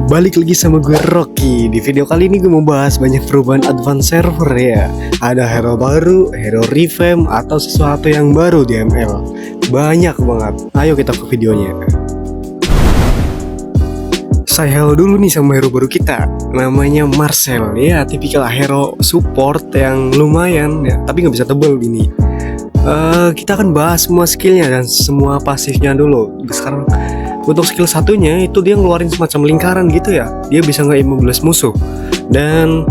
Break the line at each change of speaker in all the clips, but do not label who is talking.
Balik lagi sama gue Rocky. Di video kali ini gue mau bahas banyak perubahan advance server ya. Ada hero baru, hero revamp, atau sesuatu yang baru di ML. Banyak banget. Ayo kita ke videonya. Saya hello dulu nih sama hero baru kita. Namanya Marcel ya, tipikal hero support yang lumayan ya, tapi nggak bisa tebel ini. Kita akan bahas semua skillnya dan semua pasifnya dulu. Sekarang untuk skill satunya itu dia ngeluarin semacam lingkaran gitu ya. Dia bisa nge-immobilize musuh. Dan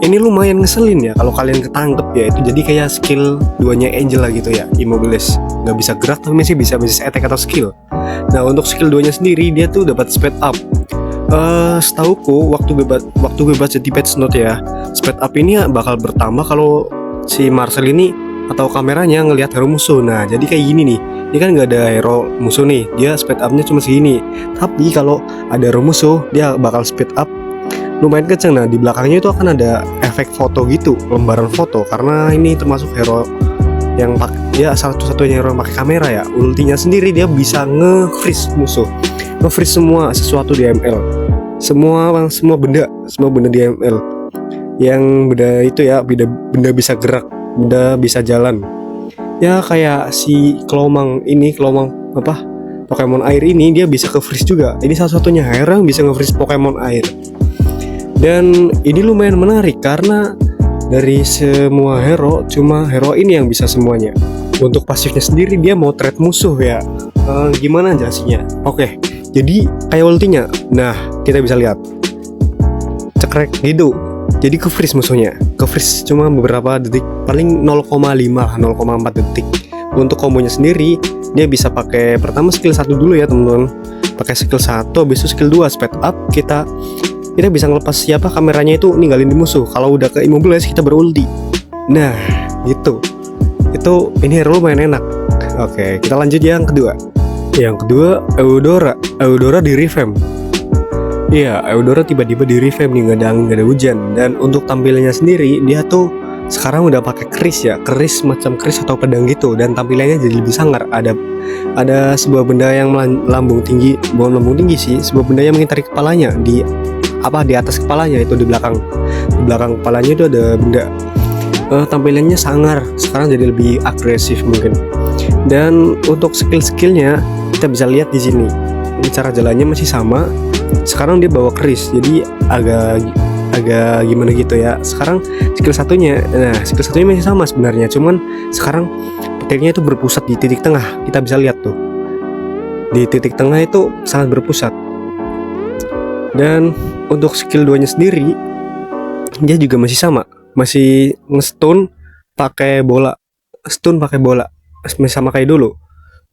ini lumayan ngeselin ya kalau kalian ketangkep ya. Itu jadi kayak skill duanya Angela gitu ya, immobilize. Nggak bisa gerak tapi masih bisa attack atau skill. Nah untuk skill duanya sendiri dia tuh dapat speed up. Setauku waktu bebas jadi patch note ya, speed up ini bakal bertambah kalau si Marcel ini atau kameranya ngelihat hero musuh. Nah jadi kayak gini nih, ini kan nggak ada hero musuh nih, dia speed upnya cuma segini. Tapi kalau ada hero musuh dia bakal speed up lumayan kenceng. Nah di belakangnya itu akan ada efek foto gitu, lembaran foto, karena ini termasuk hero yang ya satu-satunya hero yang pakai kamera ya. Ultinya sendiri dia bisa nge-freeze musuh, nge-freeze semua sesuatu di ML, semua benda di ML. Yang benda itu ya, benda bisa gerak, benda bisa jalan. Ya kayak si Kelomang apa? Pokemon air ini dia bisa ke freeze juga. Ini salah satunya hero yang bisa nge-freeze Pokemon air. Dan ini lumayan menarik karena dari semua hero cuma hero ini yang bisa semuanya. Untuk pasifnya sendiri dia mau trade musuh ya. Gimana jelasinnya? Oke, jadi kayak ultinya. Nah, kita bisa lihat. Cekrek gitu. Jadi ke freeze musuhnya, ke freeze cuma beberapa detik, paling 0,4 detik. Untuk kombonya sendiri dia bisa pakai pertama skill 1 dulu ya teman-teman. Pakai skill 1, habis itu skill 2 speed up, kita bisa ngelepas siapa kameranya itu ninggalin di musuh. Kalau udah ke immobilize kita berulti. Nah gitu. Ini hero lumayan enak. Oke, kita lanjut yang kedua. Yang kedua Eudora di revamp. Iya, Eudora tiba-tiba di revamp nih, nggak ada hujan. Dan untuk tampilannya sendiri dia tuh sekarang udah pakai keris ya, keris macam keris atau pedang gitu, dan tampilannya jadi lebih sangar. Ada sebuah benda yang bukan lambung tinggi sih, sebuah benda yang mengitari kepalanya di atas kepalanya itu di belakang kepalanya itu ada benda. Tampilannya sangar, sekarang jadi lebih agresif mungkin. Dan untuk skill-skillnya kita bisa lihat di sini. Cara jalannya masih sama. Sekarang dia bawa keris, jadi agak gimana gitu ya. Sekarang skill satunya masih sama sebenarnya, cuman sekarang petirnya itu berpusat di titik tengah. Kita bisa lihat tuh, di titik tengah itu sangat berpusat. Dan untuk skill 2 nya sendiri dia juga masih sama, masih nge-stun pakai bola, masih sama kayak dulu.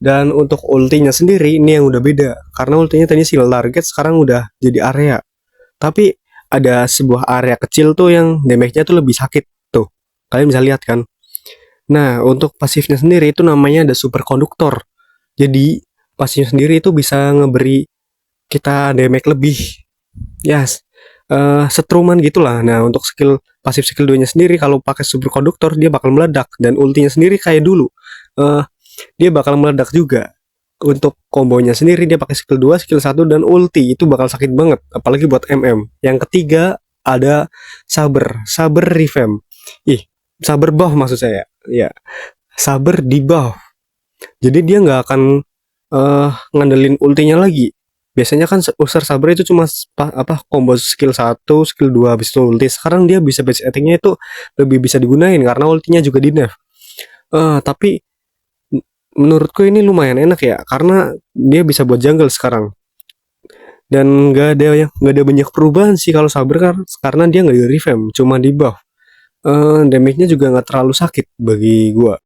Dan untuk ultinya sendiri ini yang udah beda, karena ultinya tadi single target, sekarang udah jadi area. Tapi ada sebuah area kecil tuh yang damage-nya tuh lebih sakit tuh. Kalian bisa lihat kan. Nah, untuk pasifnya sendiri itu namanya ada super konduktor. Jadi pasifnya sendiri itu bisa ngeberi kita damage lebih. Yes. Setruman gitulah. Nah, untuk pasif skill 2 nya sendiri kalau pakai super konduktor dia bakal meledak, dan ultinya sendiri kayak dulu. Dia bakal meledak juga. Untuk kombonya sendiri dia pakai skill 2, skill 1 dan ulti, itu bakal sakit banget apalagi buat MM. Yang ketiga ada Saber revamp. Saber buff maksud saya. Ya, Saber di buff. Jadi dia nggak akan ngandelin ultinya lagi. Biasanya kan user Saber itu cuma combo skill 1, skill 2 habis itu ulti. Sekarang dia bisa base attack-nya itu lebih bisa digunain karena ultinya juga di nerf. Tapi menurutku ini lumayan enak ya, karena dia bisa buat jungle sekarang. Dan nggak ada banyak perubahan sih kalau Saber karena dia nggak di revamp, cuma di buff. Damage-nya juga nggak terlalu sakit bagi gua.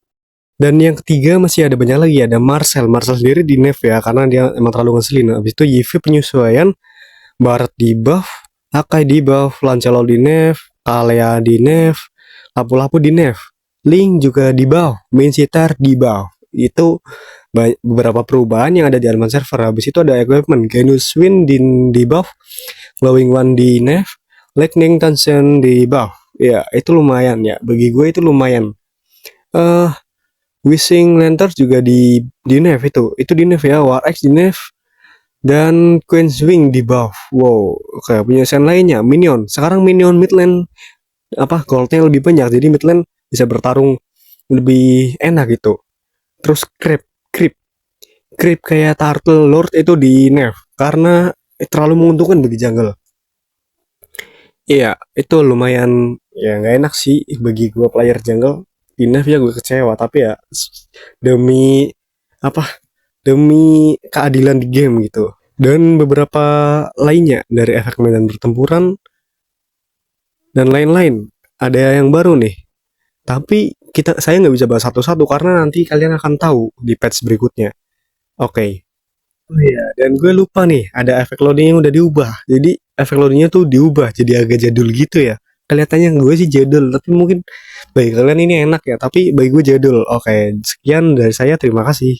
Dan yang ketiga masih ada banyak lagi, ada Marcel sendiri di nerf ya, karena dia emang terlalu ngeselin. Habis itu Yivi penyesuaian, Barat di buff, Akai di buff, Lancelot di nerf, Kalea di nerf, Lapu-Lapu di nerf, Link juga di buff, Main Sitar di buff. Itu beberapa perubahan yang ada di advance server. Habis itu ada equipment, Genus Wind di buff, Glowing One di nerf, Lightning Tension di buff. Ya itu lumayan ya, bagi gue itu lumayan. Wishing Lantern juga di nerf, itu di nerf ya. War X di nerf, Dan Queen's Wing di buff. Wow, oke, penyelesaian lainnya minion. Sekarang minion mid lane goldnya lebih banyak, jadi mid lane bisa bertarung lebih enak gitu. Terus creep kayak Turtle Lord itu di nerf karena terlalu menguntungkan bagi jungle. Iya, itu lumayan ya nggak enak sih bagi gue player jungle. Di nerf ya gue kecewa, tapi ya demi apa? Demi keadilan di game gitu. Dan beberapa lainnya dari efek medan pertempuran dan lain-lain. Ada yang baru nih. Tapi saya nggak bisa bahas satu-satu karena nanti kalian akan tahu di patch berikutnya. Oke. Oh iya, dan gue lupa nih, ada efek loading yang udah diubah. Jadi efek loadingnya tuh diubah jadi agak jadul gitu ya. Kelihatannya gue sih jadul, tapi mungkin bagi kalian ini enak ya. Tapi bagi gue jadul. Oke, sekian dari saya. Terima kasih.